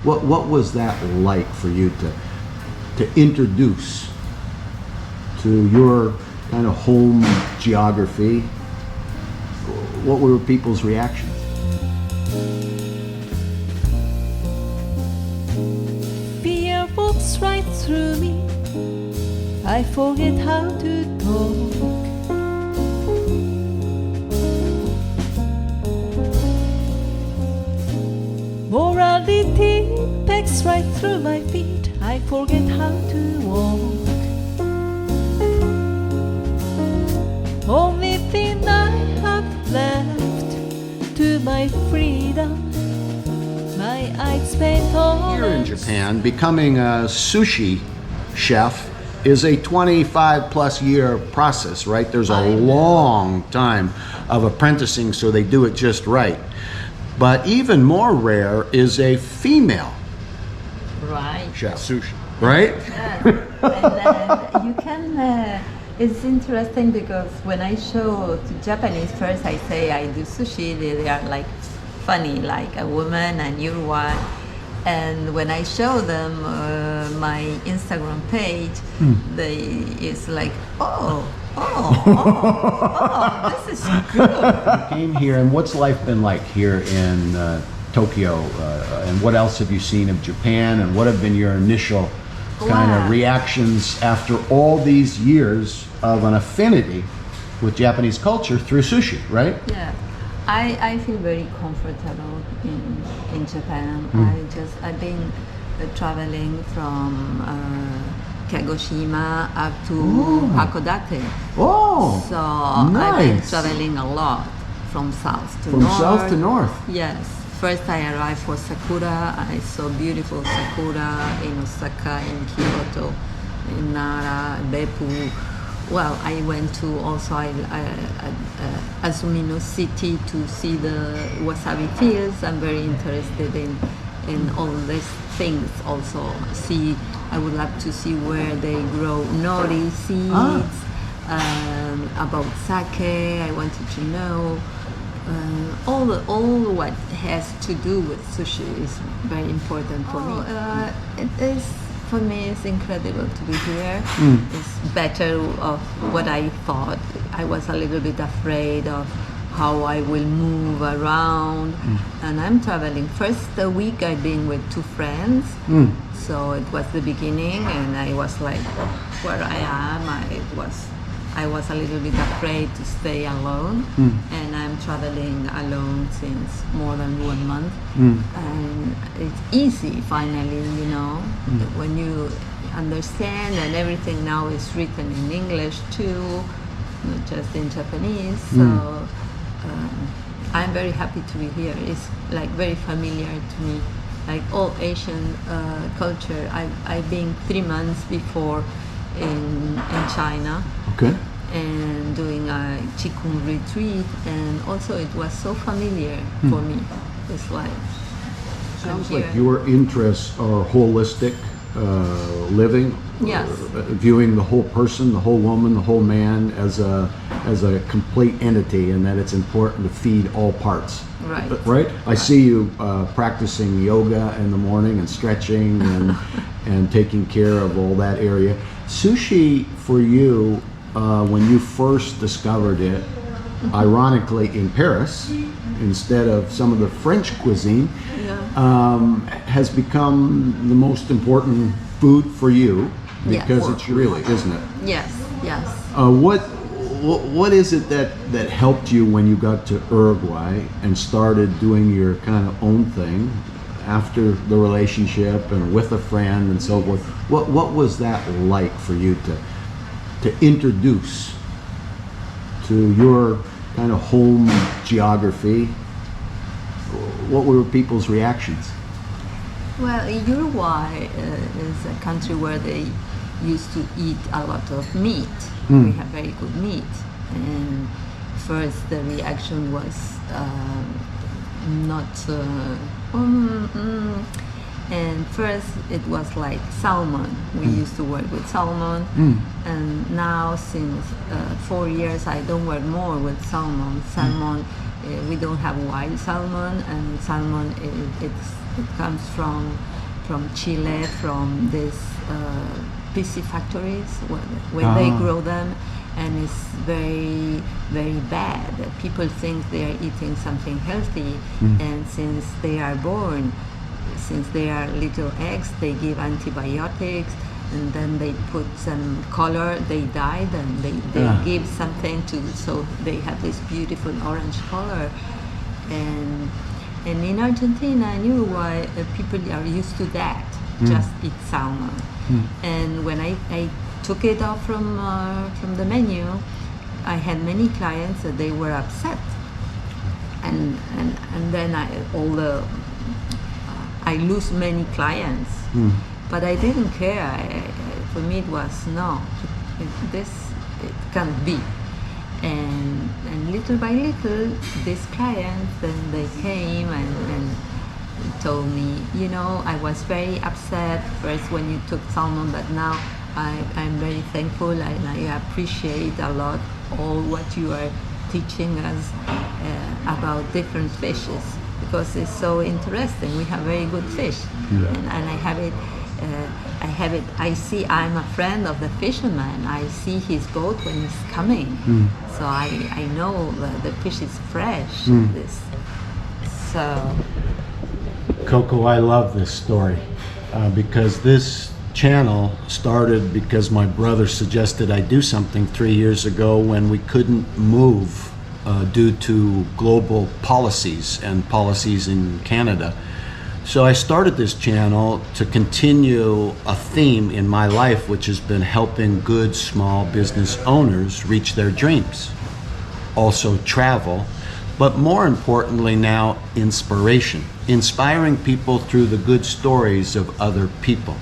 What was that like for you to introduce to your kind of home geography? What were people's reactions? Fear walks right through me. I forget how to talk. Morality pecks right through my feet. I forget how to walk. Only thing I have left to my freedom, my eyes spent on. Here in Japan, becoming a sushi chef is a 25 plus year process, right? There's a long time of apprenticing, so they do it just right. But even more rare is a female chef, sushi, right? Yeah. And you can, it's interesting because when I show to Japanese, first I say I do sushi, they are like funny, like a woman and Uruguay. And when I show them my Instagram page, it's like, this is good. You came here, and what's life been like here in Tokyo? And what else have you seen of Japan? And what have been your initial kind of reactions after all these years of an affinity with Japanese culture through sushi, right? Yeah. I feel very comfortable in Japan. I've been traveling from Kagoshima up to Hakodate. Oh, so nice. I've been traveling a lot from south to north. From south to north. Yes. First I arrived for Sakura. I saw beautiful Sakura in Osaka, in Kyoto, in Nara, Beppu. Well, I went to also Azumino City to see the wasabi fields. I'm very interested in all these things also. I would like to see where they grow nori seeds, about sake. I wanted to know all what has to do with sushi is very important for me. It is. For me, it's incredible to be here. It's better of what I thought. I was a little bit afraid of how I will move around. And I'm traveling. First week I've been with two friends. So it was the beginning and I was like, where I am, I was a little bit afraid to stay alone. And I'm traveling alone since more than 1 month. And it's easy finally, when you understand, and everything now is written in English too, not just in Japanese. So I'm very happy to be here. It's like very familiar to me, like all Asian culture. I've been 3 months before in China. Okay. And doing a Qigong retreat, and also it was so familiar for me. It's like sounds like your interests are holistic living. Yes. Viewing the whole person, the whole woman, the whole man as a complete entity, and that it's important to feed all parts. Right. Right. I see you practicing yoga in the morning and stretching and taking care of all that area. Sushi for you. When you first discovered it, ironically in Paris, instead of some of the French cuisine, has become the most important food for you because it's really, isn't it? Yes. What is it that helped you when you got to Uruguay and started doing your kind of own thing after the relationship and with a friend and so forth? What was that like for you to introduce to your kind of home geography? What were people's reactions? Well, Uruguay is a country where they used to eat a lot of meat. We have very good meat. And first the reaction was not and first it was like salmon. We used to work with salmon, and now since 4 years I don't work more with salmon. We don't have wild salmon, and salmon it comes from from Chile, from these PC factories where they grow them, and it's very, very bad. People think they are eating something healthy, and since they are born, since they are little eggs, they give antibiotics, and then they put some color, they dye them, they give something so they have this beautiful orange color. And in Argentina and Uruguay, people are used to that, just eat salmon. And when I took it off from the menu, I had many clients that they were upset. And then I lose many clients. But I didn't care. For me it was, no, it can't be. And little by little, these clients, then they came and told me, I was very upset first when you took salmon, but now I'm very thankful and I appreciate a lot all what you are teaching us about different fishes, because it's so interesting. We have very good fish, and I have it. I see. I'm a friend of the fisherman. I see his boat when he's coming, so I know the fish is fresh. So, Coco, I love this story because this channel started because my brother suggested I do something 3 years ago when we couldn't move due to global policies and policies in Canada. So I started this channel to continue a theme in my life, which has been helping good small business owners reach their dreams. Also travel, but more importantly now, inspiration. Inspiring people through the good stories of other people.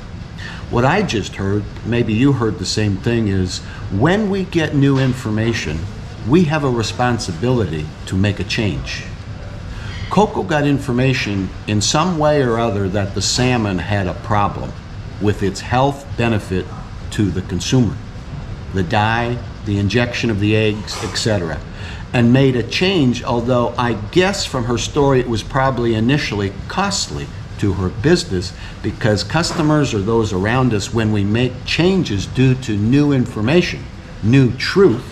What I just heard, maybe you heard the same thing, is when we get new information, we have a responsibility to make a change. Coco got information in some way or other that the salmon had a problem with its health benefit to the consumer. The dye, the injection of the eggs, etc. And made a change, although I guess from her story it was probably initially costly to her business, because customers or those around us, when we make changes due to new information, new truth,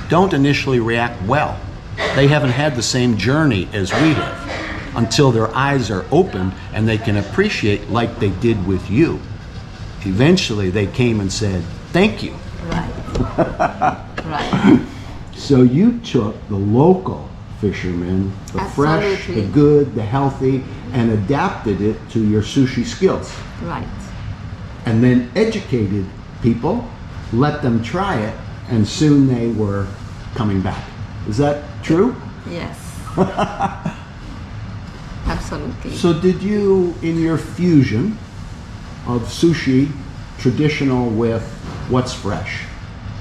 don't initially react well. They haven't had the same journey as we have until their eyes are opened and they can appreciate like they did with you. Eventually they came and said, thank you. Right. Right. So you took the local fishermen, the fresh, the good, the healthy, and adapted it to your sushi skills. Right. And then educated people, let them try it, and soon they were coming back. Is that true? Yes. Absolutely. So did you, in your fusion of sushi, traditional with what's fresh,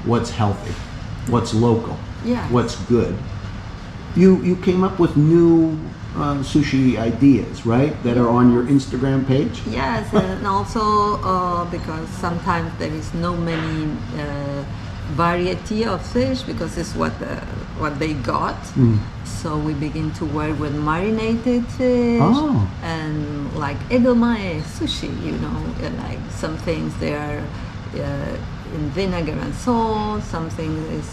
what's healthy, what's local, what's good, you came up with new sushi ideas, right, that are on your Instagram page? Yes, and also because sometimes there is no many variety of fish, because it's what they got. So we begin to work with marinated fish and like edomae sushi, like some things they are in vinegar and salt, something is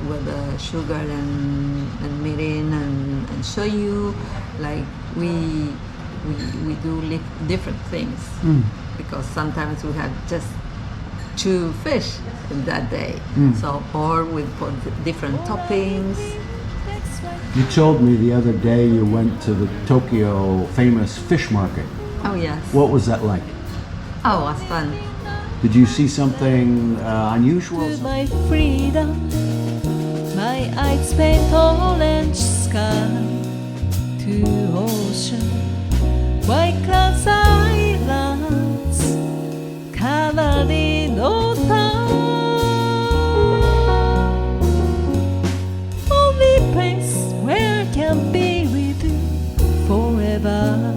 with sugar and mirin and shoyu. Like we do different things because sometimes we have just 2 fish that day. So, or we put different toppings. You told me the other day you went to the Tokyo famous fish market. Oh yes. What was that like? Oh, it was fun. Did you see something unusual? To my freedom, my eyes paint orange sky to ocean, white clouds islands, coloring no time. Only place where I can be with you forever.